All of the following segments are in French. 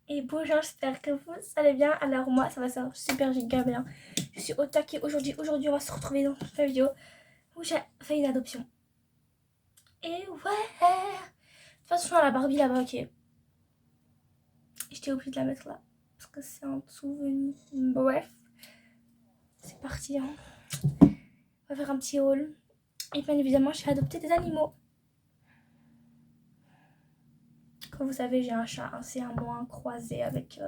Et bonjour, j'espère que vous allez bien. Alors moi, ça va super giga bien. Je suis au taquet aujourd'hui. Aujourd'hui, on va se retrouver dans une vidéo où j'ai fait une adoption. Et ouais. De toute façon, la Barbie là-bas, ok. J'étais obligée de la mettre là. Parce que c'est un souvenir. Bref. C'est parti. Hein. On va faire un petit haul. Et bien évidemment, j'ai adopté des animaux. Comme vous savez, j'ai un chat, un siamois croisé avec...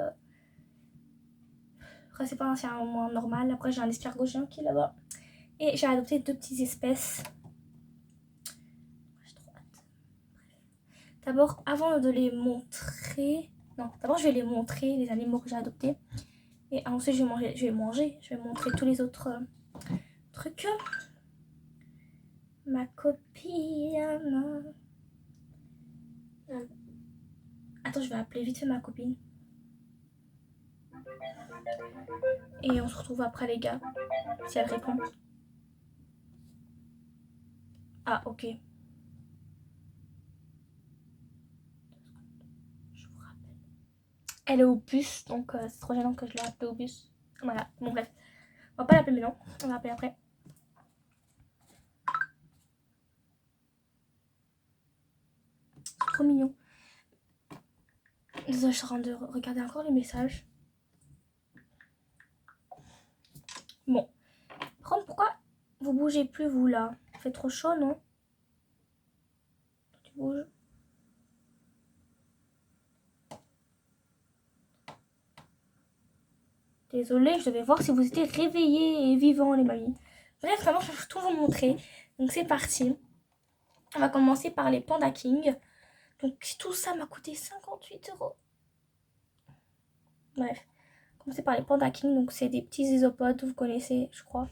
Après, c'est pas un siamois normal. Après, j'ai un escargot géant qui est là-bas. Et j'ai adopté deux petites espèces. J'ai trop hâte. D'abord, avant de les montrer... Non, d'abord, je vais les montrer, les animaux que j'ai adoptés. Et ensuite, je vais montrer tous les autres trucs. Ma copine... Attends, je vais appeler vite fait ma copine. Et on se retrouve après, les gars, si elle répond. Ah, ok. Je vous rappelle. Elle est au bus, donc c'est trop gênant que je l'ai appelée au bus. Voilà, bon bref. On va pas l'appeler maintenant, on va l'appeler après. C'est trop mignon. Désolée, je suis en train de regarder encore les messages. Bon. Par contre, pourquoi vous bougez plus, vous, là? Il fait trop chaud, non? Tu bouges. Désolée, je devais voir si vous étiez réveillés et vivants, les mamies. Bref, maintenant, je vais tout vous montrer. Donc, c'est parti. On va commencer par les Panda King. Donc, tout ça m'a coûté 58 €. Bref. Commencer par les Panda King. Donc, c'est des petits isopodes, vous connaissez, je crois.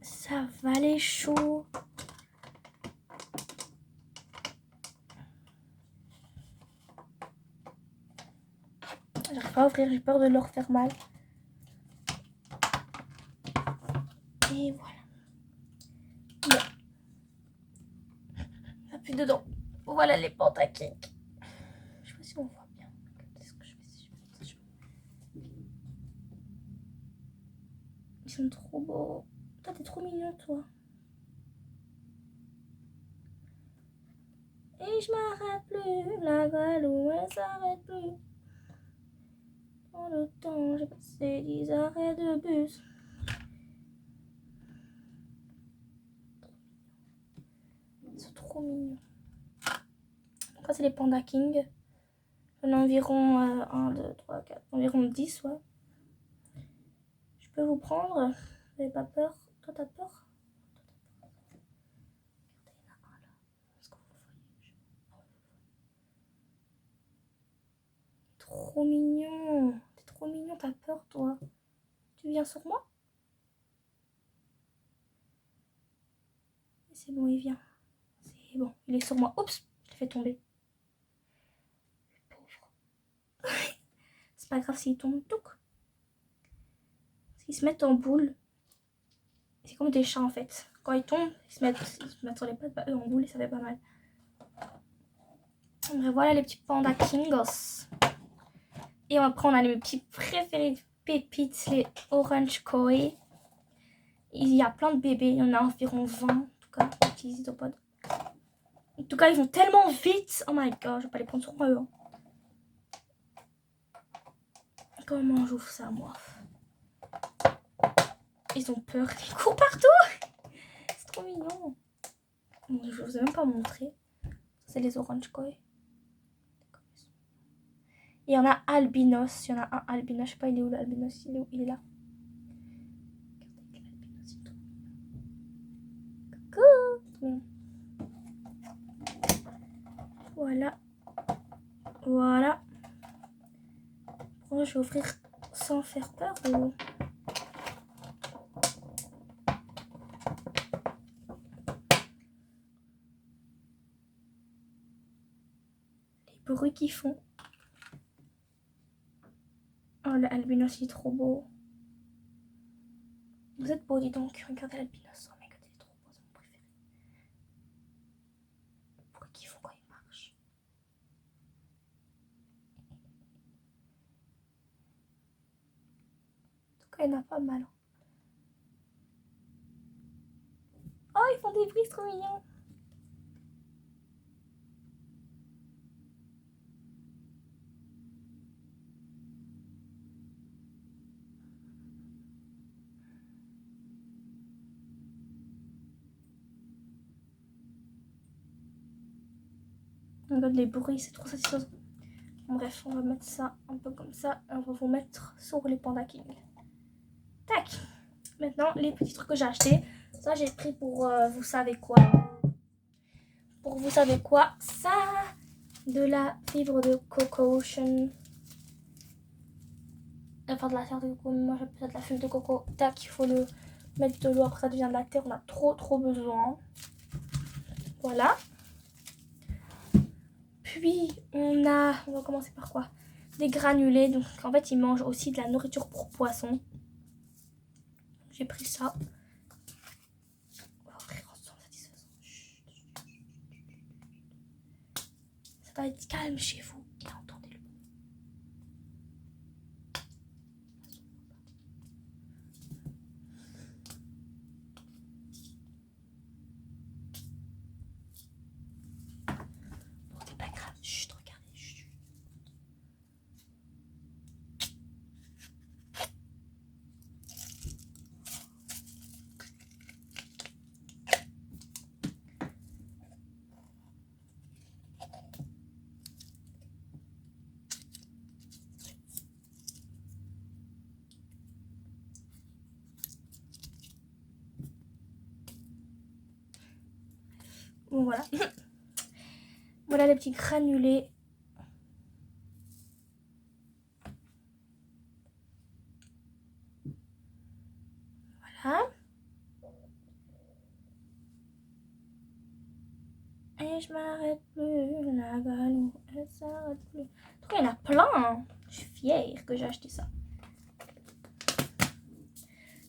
Ça va les choux. J'arrive pas à ouvrir, j'ai peur de leur faire mal. Et voilà. Bon. Il n'y a plus dedans. Voilà les Panda King. Je sais pas si on voit bien. Qu'est-ce que je fais si je fais. Ils sont trop beaux. Toi, t'es trop mignon, toi. Et je m'arrête plus, la Guadeloupe, elle s'arrête plus. Dans le temps, j'ai passé 10 arrêts de bus. C'est trop mignon. Ça, c'est les Panda King. J'en ai environ 1, 2, 3, 4, environ 10, ouais. Je peux vous prendre? Vous n'avez pas peur? Toi, t'as peur? Trop mignon. T'es trop mignon, t'as peur, toi. Tu viens sur moi? C'est bon, il vient. C'est bon, il est sur moi. Oups, je l'ai fait tomber. Pauvre. C'est pas grave s'il tombe. Touc. Ils se mettent en boule. C'est comme des chats en fait. Quand ils tombent, ils se mettent sur les pattes, bah, eux en boule et ça fait pas mal. Bref, voilà les petits Panda Kingos. Et après, on a les petits préférés pépites, les Orange Koi. Il y a plein de bébés, il y en a environ 20 en tout cas, les petits isopodes. En tout cas, ils vont tellement vite. Oh my god, je vais pas les prendre sur moi eux. Comment j'ouvre ça, moi? Ils ont peur, ils courent partout. C'est trop mignon. Je vous ai même pas montré. C'est les Orange Koi. Il y en a albinos. Il y en a un albinos. Je sais pas, il est où l'albinos? Il est où? Il est là. Coucou. Voilà. Voilà. Pourquoi je vais ouvrir sans faire peur ou... Les bruits qu'ils font. le albinos, il est trop beau. Vous êtes beau, dis donc. Regardez l'albinos. Oh my god, il est trop beau, c'est mon préféré. Pourquoi qu'ils font quand ils marchent? En tout cas, il y en a pas mal. Oh, ils font des bruits trop mignons. Regarde les bruits, c'est trop satisfaisant. Bref, on va mettre ça un peu comme ça. Et on va vous mettre sur les Panda King. Tac. Maintenant, les petits trucs que j'ai achetés. Ça, j'ai pris pour vous savez quoi. Pour vous savez quoi. Ça, de la fibre de Coco Ocean. Enfin, de la terre de coco. Moi, j'appelle ça de la fibre de coco. Tac, il faut le mettre de l'eau. Après, ça devient de la terre. On a trop besoin. Voilà. Puis, on va commencer par quoi? Des granulés. Donc, en fait, ils mangent aussi de la nourriture pour poissons. J'ai pris ça. On va ouvrir ensemble, satisfaisant. Ça va être calme chez vous. Et entendez-le. Bon, c'est pas grave. Chut, regardez. Chut. Bon, voilà. Voilà les petits granulés. Voilà. Et je m'arrête plus, la galou, elle s'arrête plus. En tout cas, il y en a plein. Hein. Je suis fière que j'ai acheté ça.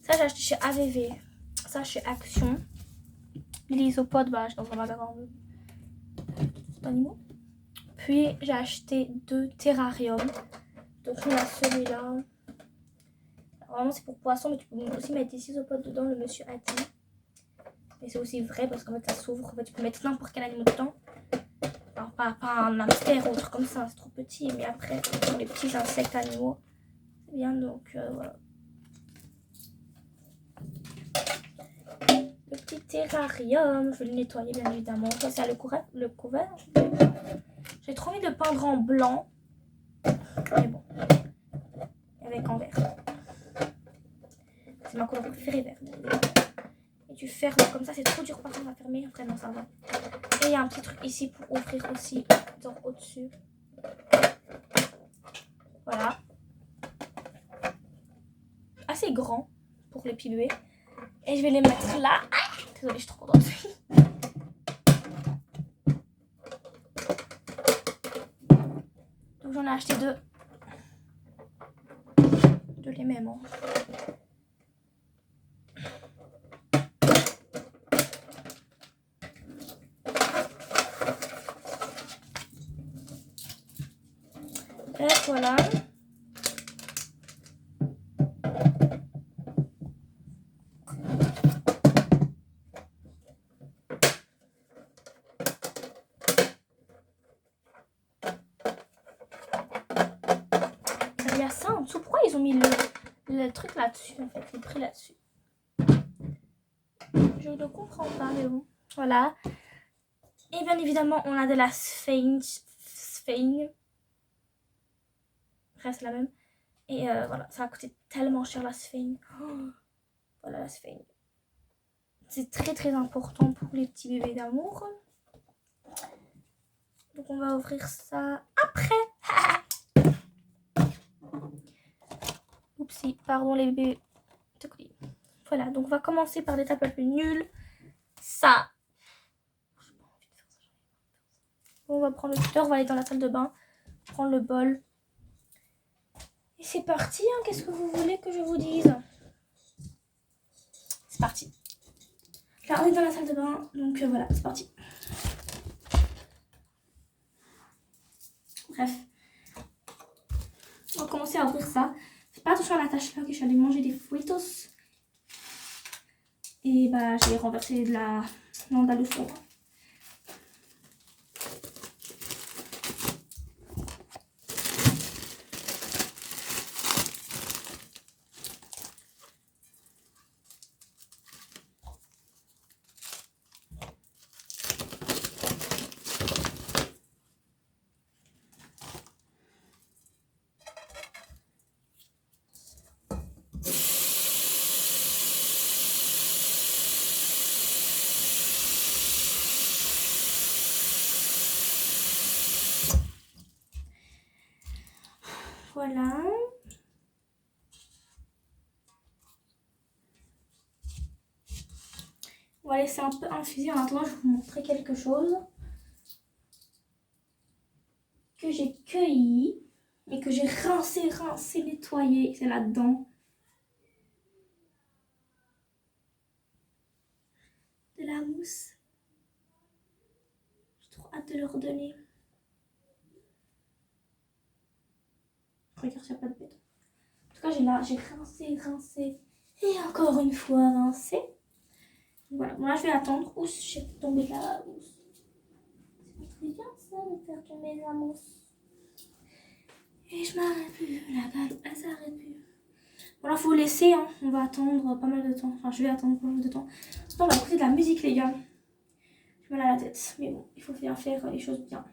Ça, j'ai acheté chez AVV. Ça, chez Action. Les isopodes, bah, dans un magasin d'animaux. Puis, j'ai acheté 2 terrariums. Donc, on a celui-là. Vraiment, c'est pour poisson, mais tu peux aussi mettre des isopodes dedans, le monsieur a dit. Et c'est aussi vrai parce qu'en fait, ça s'ouvre. En fait, tu peux mettre n'importe quel animal dedans. Alors, pas un hamster ou autre comme ça, c'est trop petit. Mais après, pour les petits insectes animaux, c'est bien. Donc, voilà. Le petit terrarium, je vais le nettoyer bien évidemment. Ça, c'est le couvert. J'ai trop envie de peindre en blanc. Mais bon. Avec en vert. C'est ma couleur préférée, vert. Et tu fermes comme ça, c'est trop dur par contre à fermer. Après, non, ça va. Et il y a un petit truc ici pour ouvrir aussi, genre au-dessus. Voilà. Assez grand pour les petits bébés. Et je vais les mettre là. Désolée, je suis trop contente. Donc j'en ai acheté 2. 2 les mêmes. Hein. Et voilà. Il y a ça en dessous. Pourquoi ils ont mis le truc là-dessus, en fait, le prix là-dessus? Je ne comprends pas, mais bon. Voilà. Et bien évidemment, on a de la sphinx. Après, c'est la même. Et voilà, ça a coûté tellement cher la sphinx. Oh, voilà la sphinx. C'est très important pour les petits bébés d'amour. Donc on va ouvrir ça après. Oupsie, pardon les bébés. Voilà, donc on va commencer par l'étape la plus nulle. Ça. On va prendre le tuteur, on va aller dans la salle de bain, prendre le bol. Et c'est parti, hein. Qu'est-ce que vous voulez que je vous dise? C'est parti. Là, on est dans la salle de bain, donc voilà, c'est parti. Bref. On va commencer à ouvrir ça. Faites pas attention à la tâche là, que je suis allée manger des fritos. Et bah, j'ai renversé de la l'andalouson. Voilà. On va laisser un peu infuser. En attendant, je vais vous montrer quelque chose que j'ai cueilli et que j'ai rincé, nettoyé. C'est là-dedans. De la mousse. J'ai trop hâte de le redonner. Regarde, il n'y a pas de béton. En tout cas, j'ai rincé et encore une fois rincé. Voilà, moi je vais attendre. Ouh, j'ai tombé la mousse. C'est pas très bien ça de faire tomber la mousse. Et je m'arrête plus, la balle, elle s'arrête plus. Voilà, faut laisser, hein. On va attendre pas mal de temps. Enfin, je vais attendre pas mal de temps. Maintenant, on va écouter de la musique, les gars. J'ai mal à la tête, mais bon, il faut bien faire les choses bien.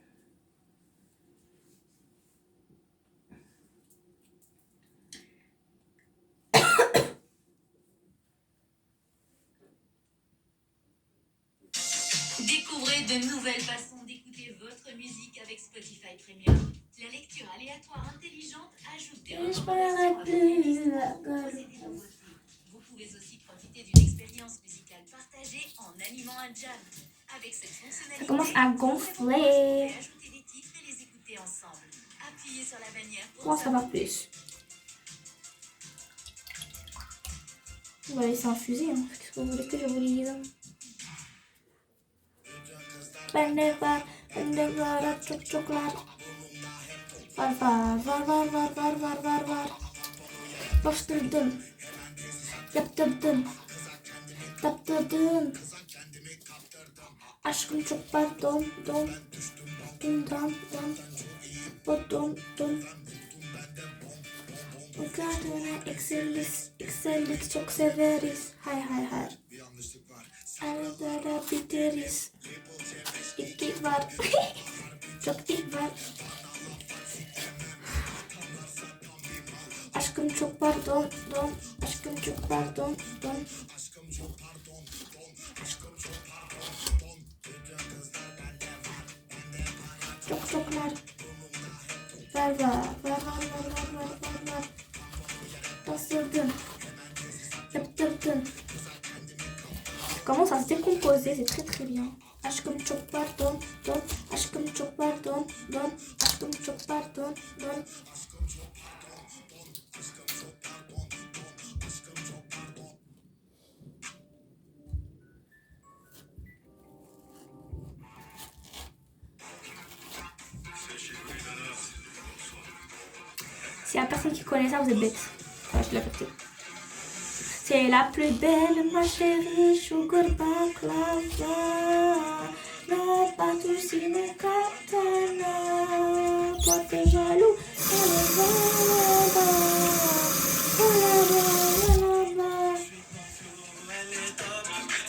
Découvrez de nouvelles façons d'écouter votre musique avec Spotify Premium. La lecture aléatoire intelligente ajoute des recommandations à vos playlists. Vous pouvez aussi profiter d'une expérience musicale partagée en animant un jam. Avec cette fonctionnalité, Ça commence à gonfler. vous pouvez ajouter des titres et les écouter ensemble. Appuyez sur la bannière pour Comment ça va plus? On va laisser infuser, hein. Qu'est-ce que vous voulez que je vous dise? Bendevar, chocolat. Var. Bastırdım. Yaptırdım. Taptırdım. Aşkım çok pardon. Don. O kadına eksellik çok severiz. Hay. Arada da biteriz. İki var. Çok iyi var. Aşkım çok pardon. Aşkım çok pardon. Çoklar. Ver. Bastırdım. Yaptırdım. Commence à se décomposer, c'est très bien. Aşkım çok pardon. Aşkım çok pardon. Aşkım çok pardon. S'il y a personne qui connaît ça, vous êtes bête. Enfin, je l'ai capté. C'est la plus belle, ma chérie, sugar baklava. Non, pas tout si mes katana. Toi t'es jaloux,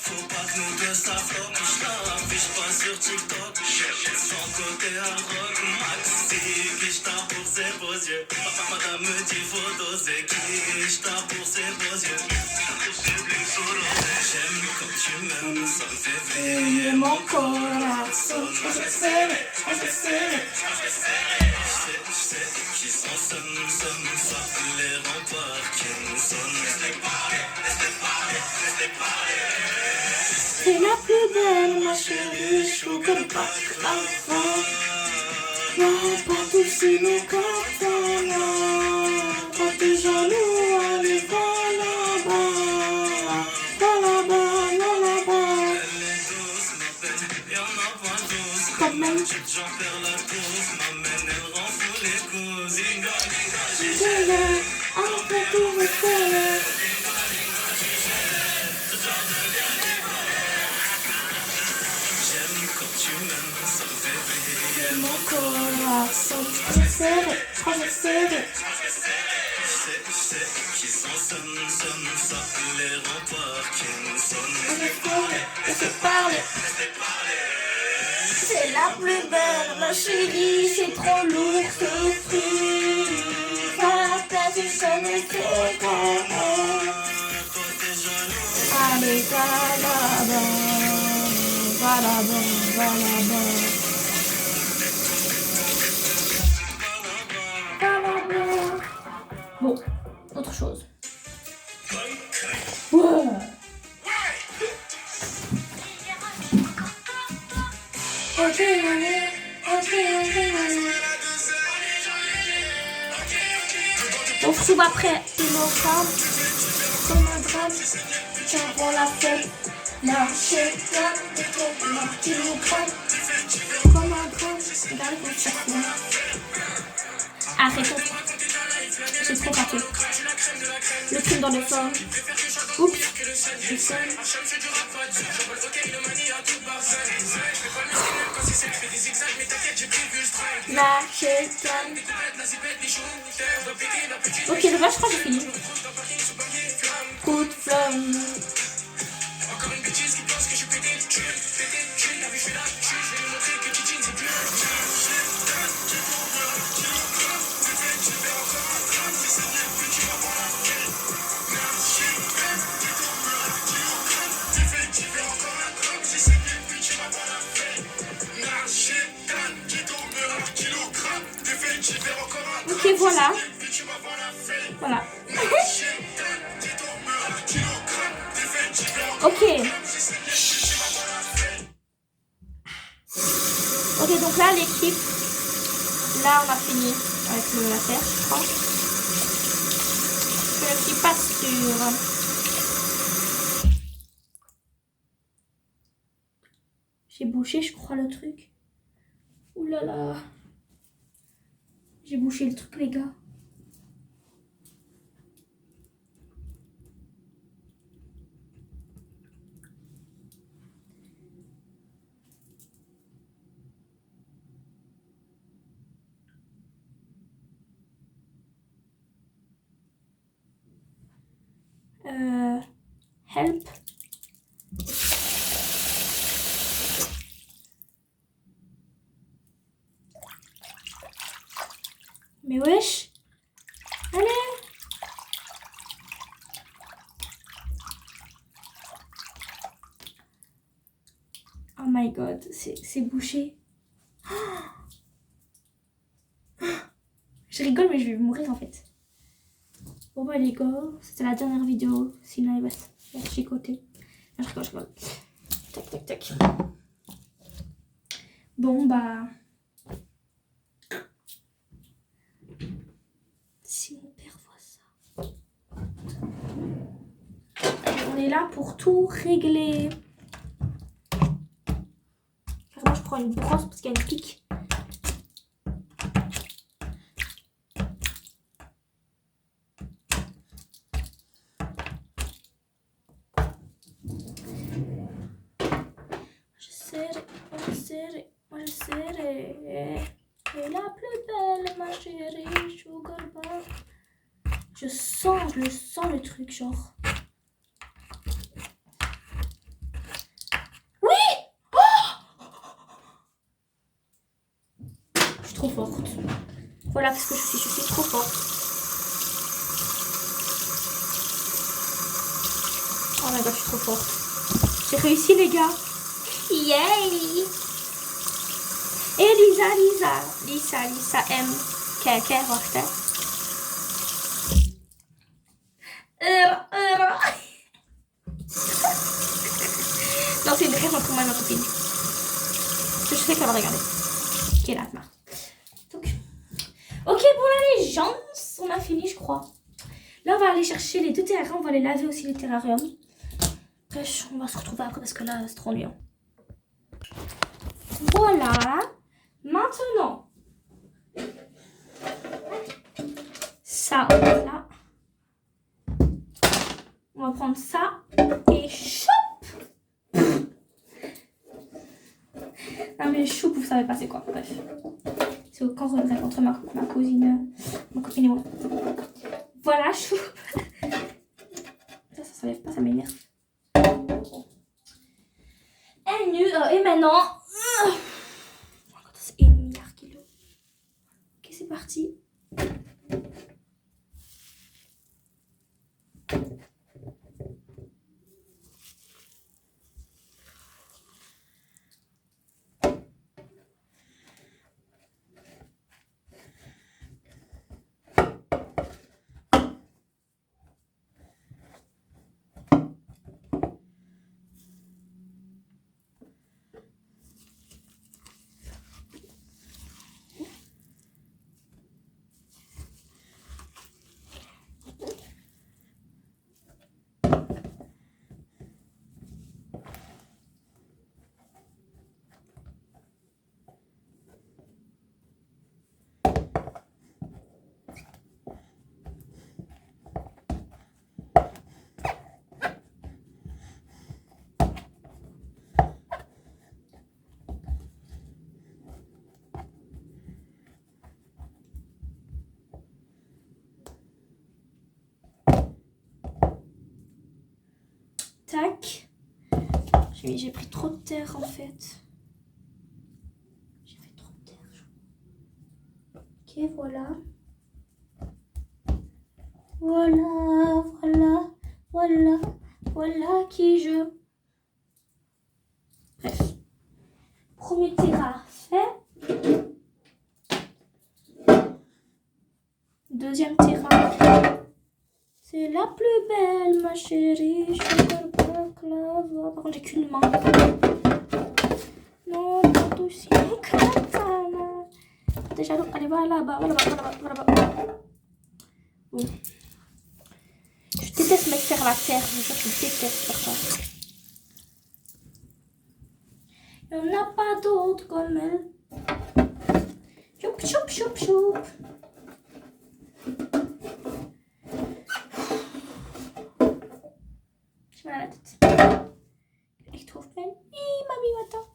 Faut pas que nous deux ça flotte, j't'affiche pas sur TikTok. Son côté à rock, maxi, qui j't'a pour ses beaux yeux. Madame me dit faut doser, qui j't'a pour ses beaux yeux. J'aime quand tu m'aimes, ça me fait veiller mon corazon. Je sais qui sont ça les remparts qui nous sonnent. Laisse-les parler. C'est la plus belle, ma chérie, sugar baklava. Non, pas tout si mes katana. jaloux, allez, va là-bas. Va là-bas, va là-bas. Elle est douce, ma peine, y'en a pas douce. Quand même. J'en perds la course, ma main, elle rend fou les coups. Zinga, Après tout, me faire. j'aime quand tu m'aimes, ça me fait briller Mon corazon, je serré, Je sais qu'ils s'en sonnent, ça, les remparts qui nous sonnent. on se parle. C'est la plus belle, ma chérie, c'est trop lourd ce fruit. Va ta du sonne, c'est comment. Allez, va là-bas, va là-bas, va là-bas. Va là-bas. Bon, autre chose. Ouais. Ok, on se trouve après une ensemble comme un drame qui avant la fête. Lâcher comme qui nous prennent comme un drame dans les concerts. Arrêtons. J'ai trop raté. Le crime dans les formes. Oups. Je sonne. Lâcher comme. Ok, le match, je crois que j'ai fini. Coup de flamme. Ok, voilà. Voilà. Ok. Ok, donc là, l'équipe. Là, on a fini avec la terre, je crois. Je ne suis pas sûre. J'ai bouché, je crois, le truc. Ouh là là. J'ai bouché le truc, les gars. Help. Mais wesh. Allez. Oh my god, c'est bouché. Je rigole mais je vais mourir en fait. Bon bah les gars, c'était la dernière vidéo. Sinon il va se chicoter. Je rigole. Tac. Bon bah... Si mon père voit ça... On est là pour tout régler. Moi je prends une brosse parce qu'il y a une pique. Moi je serre. Et la plus belle, ma chérie, sugar bar. Je sens le truc, genre. Oui! Oh! Je suis trop forte. Voilà ce que je suis trop forte. Oh my god, je suis trop forte. J'ai réussi, les gars. Yay! Et Lisa aime Keke Rochte. Non, c'est une rêve entre moi et ma copine. Je sais qu'elle va regarder. Ok, là, marre. Donc... Ok, pour la légende, on a fini, je crois. Là, on va aller chercher les 2 terrariums. On va les laver aussi, les terrariums. Bref, on va se retrouver après parce que là, c'est trop ennuyant. Voilà. Maintenant, ça, là. On va prendre ça et choup. Non mais choup, vous savez pas c'est quoi. Bref. C'est aucun regret entre ma cousine, ma copine et moi. Voilà, choup. Ça s'enlève pas, ça m'énerve. Et maintenant... C'est 1 milliard kilos. Ok, c'est parti. Tac. J'ai pris trop de terre en fait. J'ai fait trop de terre. Ok, voilà. Voilà qui je... Bref. Premier terrain fait. Deuxième terrain. C'est la plus belle, ma chérie. Sugar baklava. Par contre, j'ai qu'une main. Non, pas aussi. Déjà, allez, va là-bas. Bon. Je déteste mettre faire la terre. Je déteste faire ça. Il n'y en a pas d'autre comme elle. Choup, choup, choup, choup. J'ai mal à la tête. Ich trouve plein. Mamie m'attend.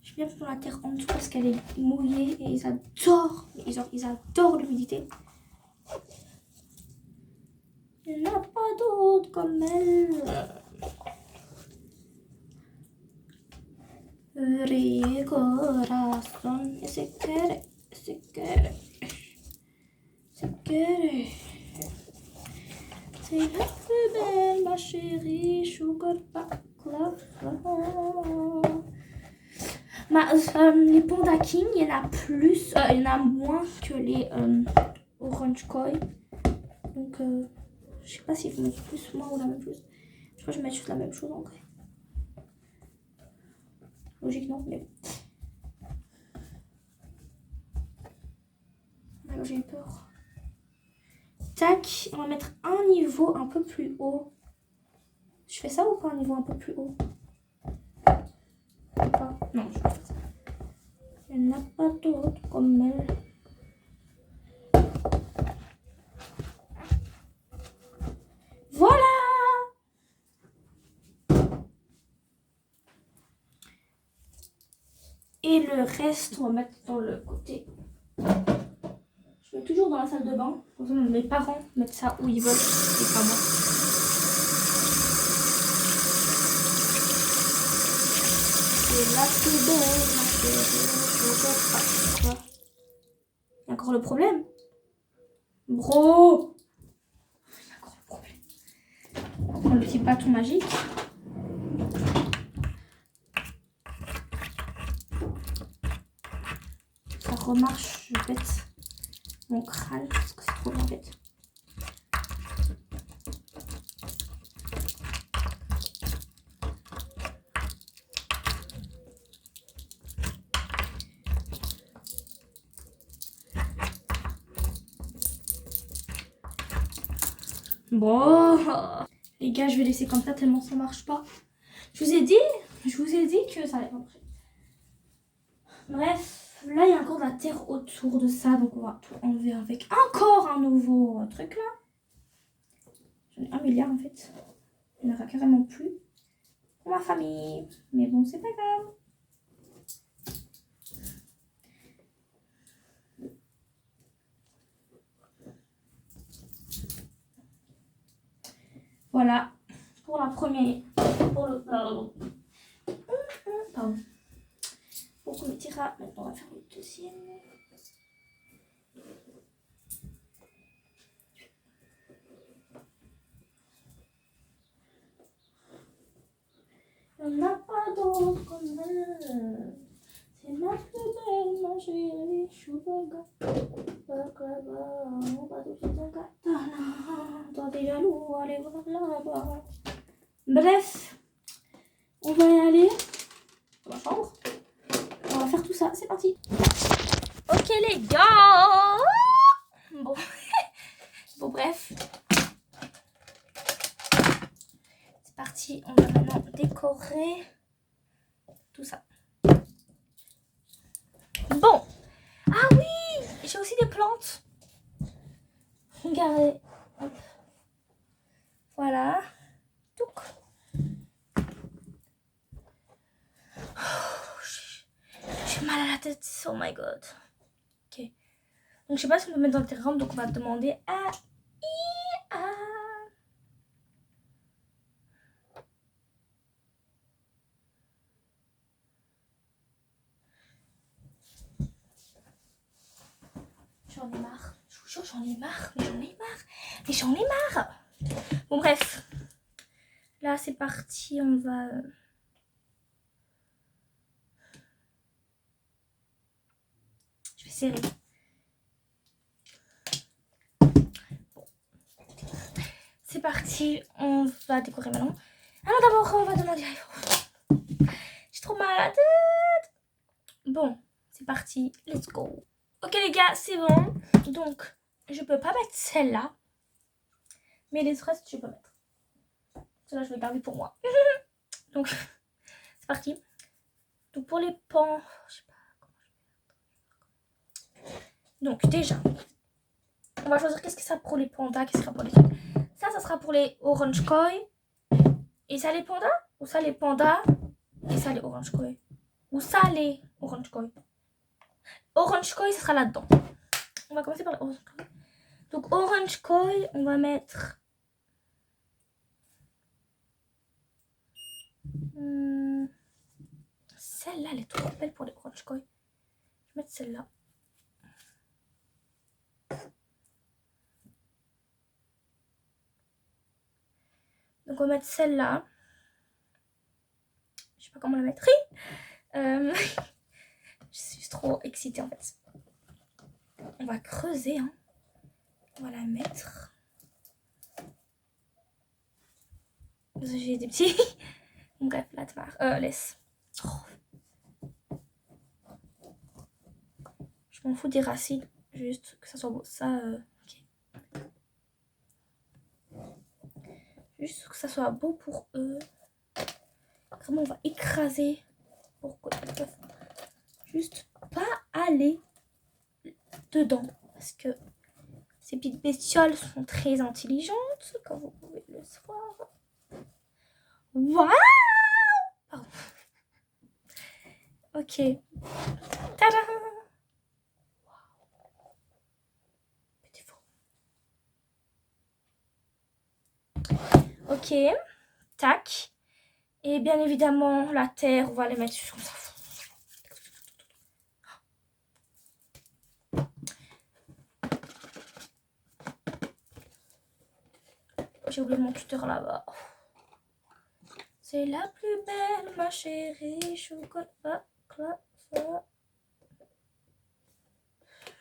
Je viens pour la terre en dessous parce qu'elle est mouillée et ils adorent l'humidité. Il n'y en a pas d'autre comme elle. Rie corazón, ese quiere. C'est la plus belle, ma chérie, sugar baklava. Les Panda King, il y en a plus, il y en a moins que les Orange Koi. Donc, je sais pas s'ils vont mettre plus ou moins ou la même chose. Je crois que je vais mettre juste la même chose en vrai. Logique, non, mais bon. J'ai peur. Tac, on va mettre un niveau un peu plus haut. Je fais ça ou pas un niveau un peu plus haut? Pas. Non, je fais ça. Il n'y en a pas d'autre comme elle. Voilà! Et le reste, on va mettre dans le côté. Je mets toujours dans la salle de bain. Pour ça, mes parents mettent ça où ils veulent et pas moi. C'est la plus belle, ma chérie. Je sais pas quoi. Il y a encore le problème. Bro! Il y a encore le problème. On prend le petit bâton magique. Ça remarche, je pète mon crâne parce que c'est trop bien bête. Bon. Les gars, je vais laisser comme ça tellement ça marche pas. Je vous ai dit que ça allait pas marcher. Bref, là il y a encore de la terre autour de ça, donc on va tout enlever avec encore un nouveau truc là. J'en ai 1 milliard en fait. Il n'y en aura carrément plus pour ma famille. Mais bon, c'est pas grave. Voilà pour la première. Pour le. Pardon. Pour le tira. Maintenant, on va faire le deuxième. Il n'y en a pas d'autre comme elle. C'est ma plus belle, ma chérie. Choubaga. On va tout de suite katana. Toi, t'es jaloux, allez voir là-bas. Bref, on va y aller dans ma chambre. On va faire tout ça, c'est parti. Ok les gars. Bon, bon bref. C'est parti, on va maintenant décorer tout ça. Bon. Ah oui, j'ai aussi des plantes. Regardez. Hop. Voilà. Touc. J'ai mal à la tête. Oh my god. Ok. Donc je sais pas si on peut mettre dans le terrain, donc on va demander à IA. J'en ai marre. Je vous jure, j'en ai marre. Mais j'en ai marre. Mais j'en ai marre. Bon bref. Là c'est parti. On va... Je vais serrer. Bon. C'est parti. On va décorer maintenant. Alors d'abord, on va demander... J'ai trop mal à la tête. Bon, c'est parti. Let's go. Ok les gars, c'est bon. Donc, je peux pas mettre celle-là. Mais les restes, je peux mettre. Celle-là, je vais garder pour moi. Donc, c'est parti. Donc, pour les pans... Je sais pas comment je vais faire. Donc, déjà, on va choisir qu'est-ce que ça pour les pandas, qu'est-ce que ça pour les trucs. Ça sera pour les orange koi. Et ça, les pandas. Ou ça, les pandas. Et ça, les orange koi. Ou ça, les orange koi. Orange koi, ça sera là-dedans. On va commencer par les orange koi. Donc, orange koi, on va mettre... Celle-là, elle est trop belle pour les orange koi. Je vais mettre celle-là. Donc, on va mettre celle-là. Je sais pas comment la mettre. Je suis trop excitée en fait. On va creuser. Hein. On va la mettre. J'ai des petits. Bref, là, laisse. Oh. Je m'en fous des racines. Juste que ça soit beau. Ça, ok. Juste que ça soit beau pour eux. Vraiment, on va écraser pour qu'ils peuvent juste pas aller dedans. Parce que ces petites bestioles sont très intelligentes, comme vous pouvez le voir. Waouh! Pardon. Ok. Tada! Petit faux. Ok. Tac. Et bien évidemment, la terre, on va les mettre sur ça. J'ai oublié mon tuteur là-bas. C'est la plus belle, ma chérie. Chocolat, ça.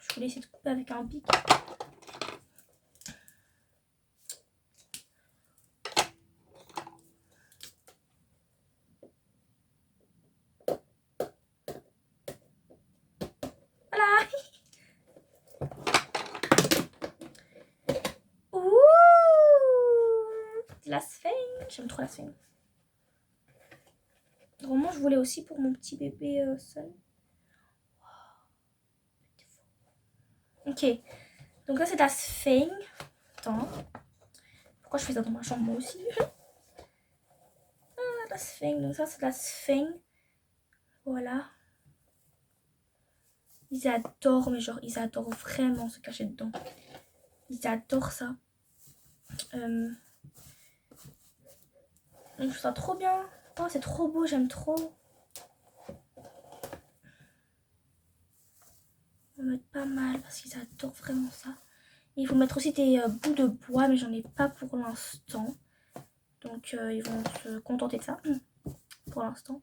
Je voulais essayer de couper avec un pic. Voilà. Ouh. la sphinx. J'aime trop la sphinx. Vraiment, je voulais aussi pour mon petit bébé seul. Ok. Donc là, c'est la sphinx. Attends. Pourquoi je fais ça dans ma chambre moi aussi? Ah, la sphinx. Donc ça, c'est la sphinx. Voilà. Ils adorent, mais genre, ils adorent vraiment se cacher dedans. Ils adorent ça. Donc, je trouve ça trop bien. Oh, c'est trop beau, j'aime trop. On va mettre pas mal parce qu'ils adorent vraiment ça. Et il faut mettre aussi des bouts de bois, mais j'en ai pas pour l'instant. Donc, ils vont se contenter de ça pour l'instant.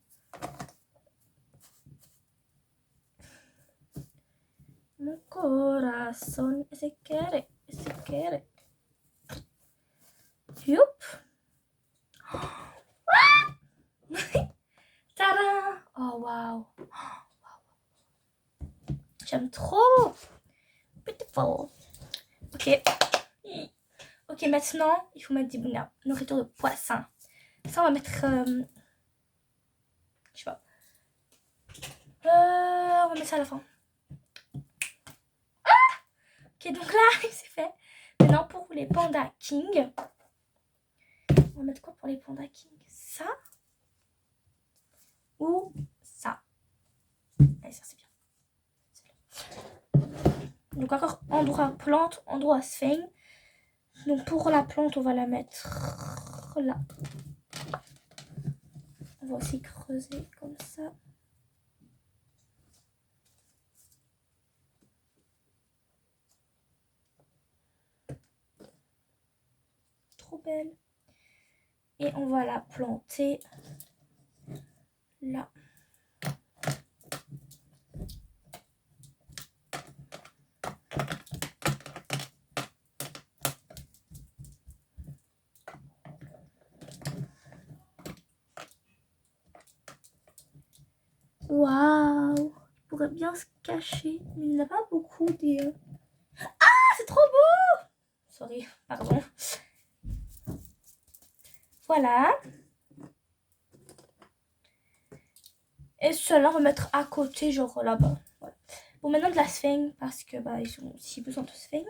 Mon corazón se quiere, se quiere. Youp. Tadam! Oh, waouh. J'aime trop. Beautiful. Ok. Ok, maintenant, il faut mettre des nourriture de poisson. Ça, on va mettre... je sais pas. On va mettre ça à la fin. Ok, donc là, c'est fait. Maintenant, pour les Panda King. On va mettre quoi pour les Panda King? Ça? Ou ça? Allez, ça, c'est bien. Donc, encore endroit plante, endroit sphinx. Donc, pour la plante, on va la mettre là. On va aussi creuser comme ça. Trop belle. Et on va la planter là. Waouh! Il pourrait bien se cacher. Mais il n'y en a pas beaucoup des... Ah! C'est trop beau! Sorry, pardon. Voilà. Et ceux-là, on va mettre à côté, genre là-bas. Voilà. Bon, maintenant de la sphinx, parce que bah, ils ont aussi besoin de sphinx.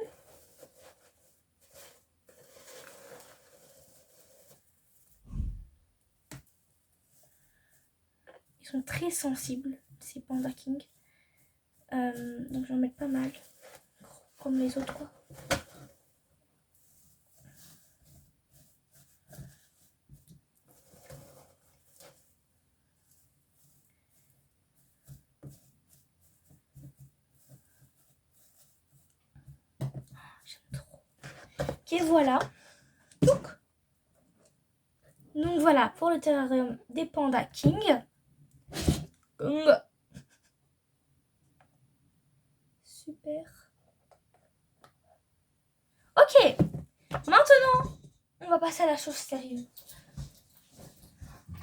Ils sont très sensibles, ces Panda King. Donc j'en mets pas mal. Comme les autres, quoi. J'aime trop. Ok, voilà. Donc voilà, pour le terrarium des Panda King. Super. Ok. Maintenant, on va passer à la chose sérieuse.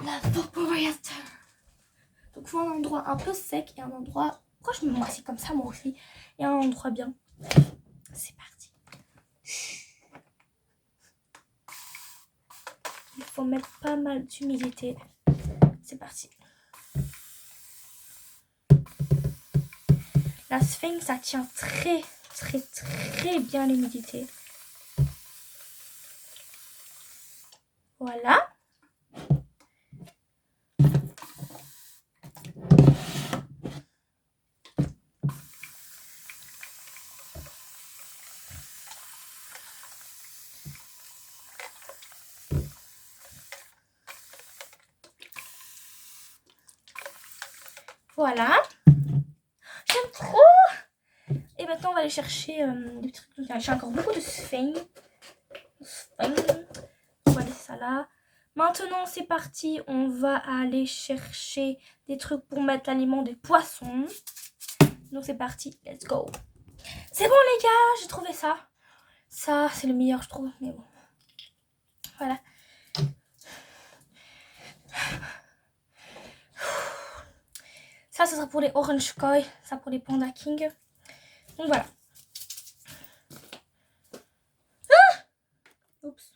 La vaporisateur. Donc, il faut un endroit un peu sec et un endroit... Pourquoi je me mets assis comme ça, moi aussi? Et un endroit bien. C'est parti. Il faut mettre pas mal d'humidité. C'est parti. La sphinx, ça tient très bien l'humidité. Voilà. Voilà. J'aime trop. Et maintenant, on va aller chercher des trucs. J'ai encore beaucoup de sphinx. On va laisser ça là. Maintenant, c'est parti. On va aller chercher des trucs pour mettre l'aliment des poissons. Donc, c'est parti. Let's go. C'est bon, les gars. J'ai trouvé ça. Ça, c'est le meilleur, je trouve. Mais bon. Voilà. Ça sera pour les Orange Koi. Ça pour les Panda King. Donc, voilà. Ah! Oups.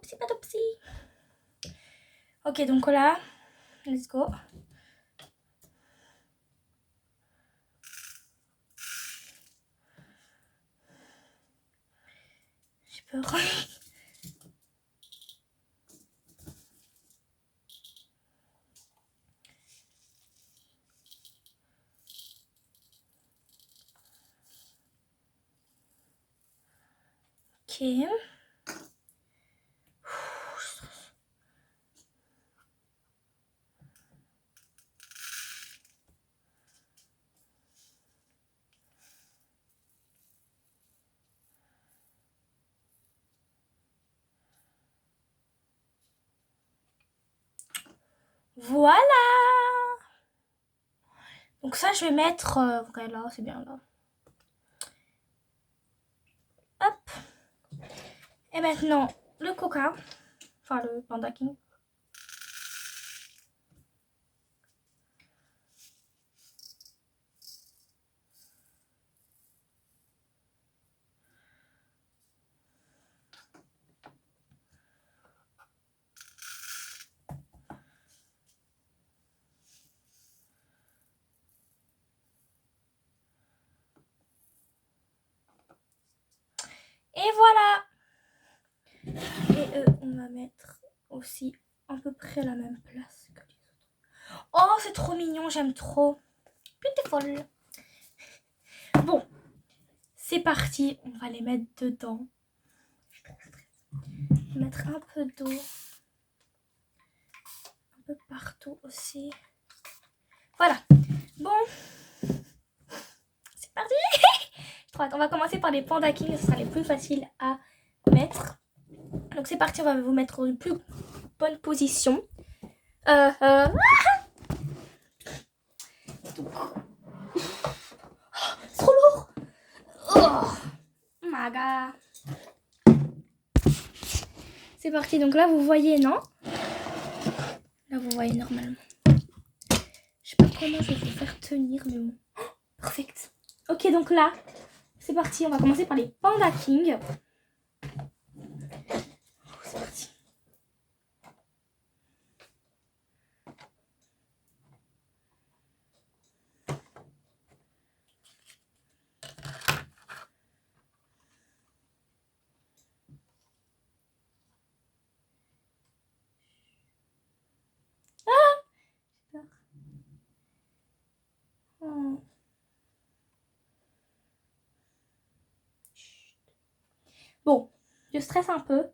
Oupsie patopsie. Ok, donc là, let's go. J'ai peur. Ok. Voilà. Donc ça, je vais mettre... ouais, là, c'est bien là. Hop. Et maintenant, le coca. Enfin, le Panda King. Et voilà. Et on va mettre aussi à peu près la même place que les autres. Oh, c'est trop mignon, j'aime trop. Beautiful. Bon, c'est parti. On va les mettre dedans. Je suis trop stressée. Mettre un peu d'eau. Un peu partout aussi. Voilà. Bon. C'est parti. On va commencer par les Panda King. Ce sera les plus faciles à mettre. Donc c'est parti, on va vous mettre dans une plus bonne position. Donc... c'est trop lourd. Oh my god. C'est parti, donc là vous voyez, non? Là vous voyez normalement. Je sais pas comment je vais vous faire tenir, mais bon. Oh, perfect. Ok, donc là, c'est parti, on va commencer par les Panda King. C'est parti. Oh. Bon, je stresse un peu.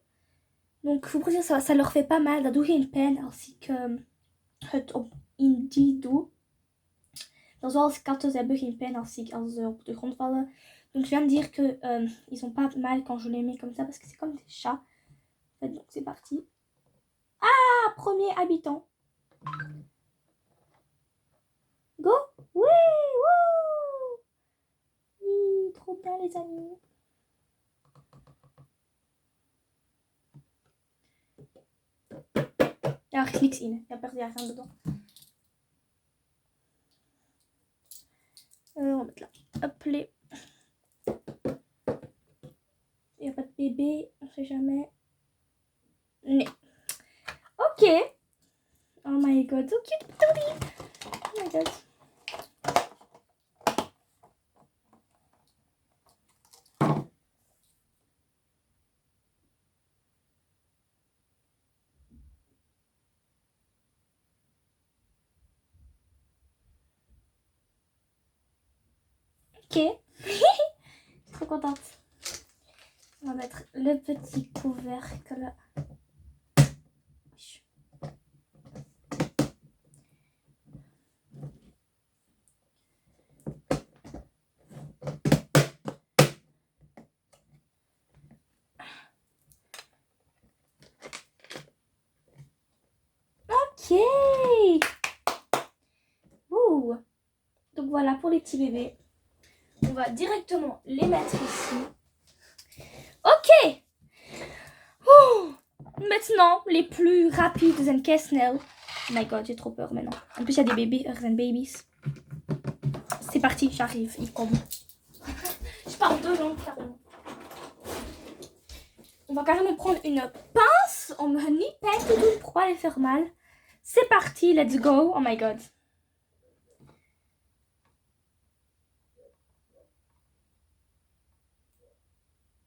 Donc, faut dire ça leur fait pas mal. Dat doe geen pijn als ik het in die doe. Dan zoals katten, ze hebben geen pijn als ze op de grond vallen. Donc, je viens de dire que ils ont pas mal quand je les mets comme ça parce que c'est comme des chats. En fait, donc, c'est parti. Ah, premier habitant. Go. Oui, wouh. Oui, trop bien les amis. Ja, er is niks in. Je hebt echt rien dedans. On va mettre là. Hop, les. Il n'y a pas de bébé, on sait jamais. Mais. Ok. Oh my god, so cute, Toby. Oh my god. Ok. Je suis trop contente. On va mettre le petit couvercle. Ok. Ouh. Donc voilà pour les petits bébés. On va directement les mettre ici. Ok. Oh. Maintenant, les plus rapides Zenke Snell. Oh my god, j'ai trop peur maintenant. En plus, il y a des bébés, Zen Babies. C'est parti, j'arrive. Il tombe. Je parle 2 langues carrément. On va carrément prendre une pince. Nips, on me nippait tout pour pas les faire mal. C'est parti, let's go. Oh my god.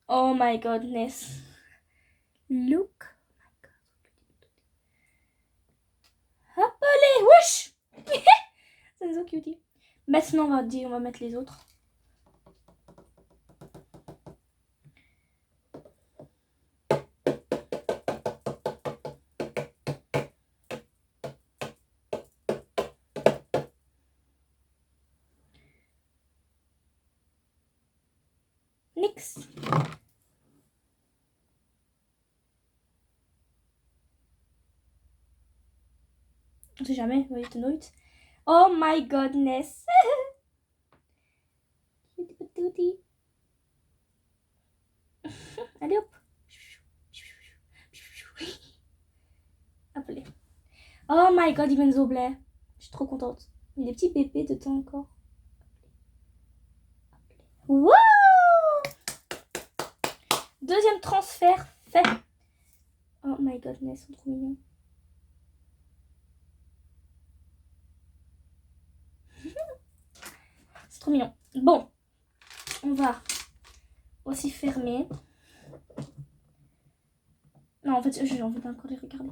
Oh my goodness. Look. Hop, allez, wesh. C'est so cutie. Maintenant, on va mettre les autres. Nix. On sait jamais, wait a note. Oh my goodness. Allez hop. Appelez. Oh my god, il vient de Zoblet. Je suis trop contente. Il y a des petits pépés dedans encore. Wow! Deuxième transfert fait. Oh my goodness, c'est trop mignon. C'est trop mignon. Bon, on va aussi fermer. Non, en fait, j'ai envie d'encore les regarder.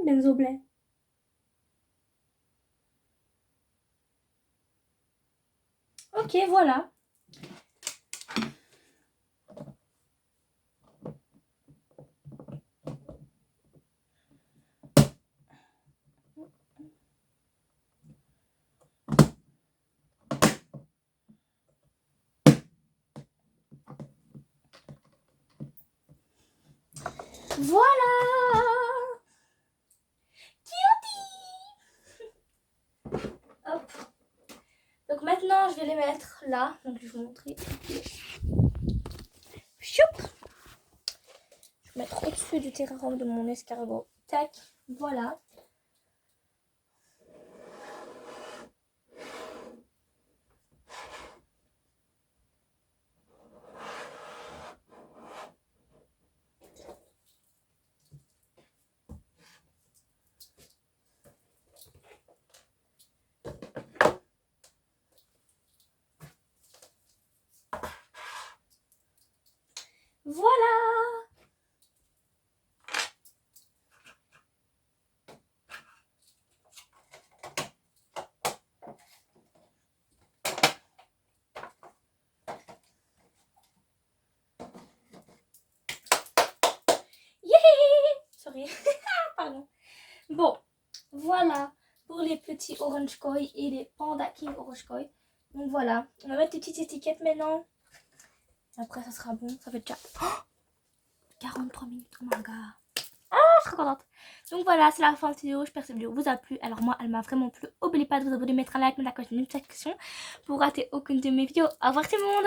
Benzoblet. Ok, voilà. Voilà. Hop. Donc maintenant, je vais les mettre là. Donc je vais vous montrer. Choup. Je vais mettre au-dessus du terrarium de mon escargot. Tac. Voilà. Voilà. Sorry. Pardon. Bon, voilà pour les petits Orange Koi et les Panda King Orange Koi. Donc voilà, on va mettre les petites étiquettes maintenant. Après, ça sera bon. Ça fait déjà 43 minutes. Oh my god. Ah, je suis trop contente. Donc voilà, c'est la fin de cette vidéo. J'espère que cette vidéo vous a plu. Alors moi, elle m'a vraiment plu. N'oubliez pas de vous abonner, mettre un like, mettre la cloche de notification pour rater aucune de mes vidéos. Au revoir tout le monde.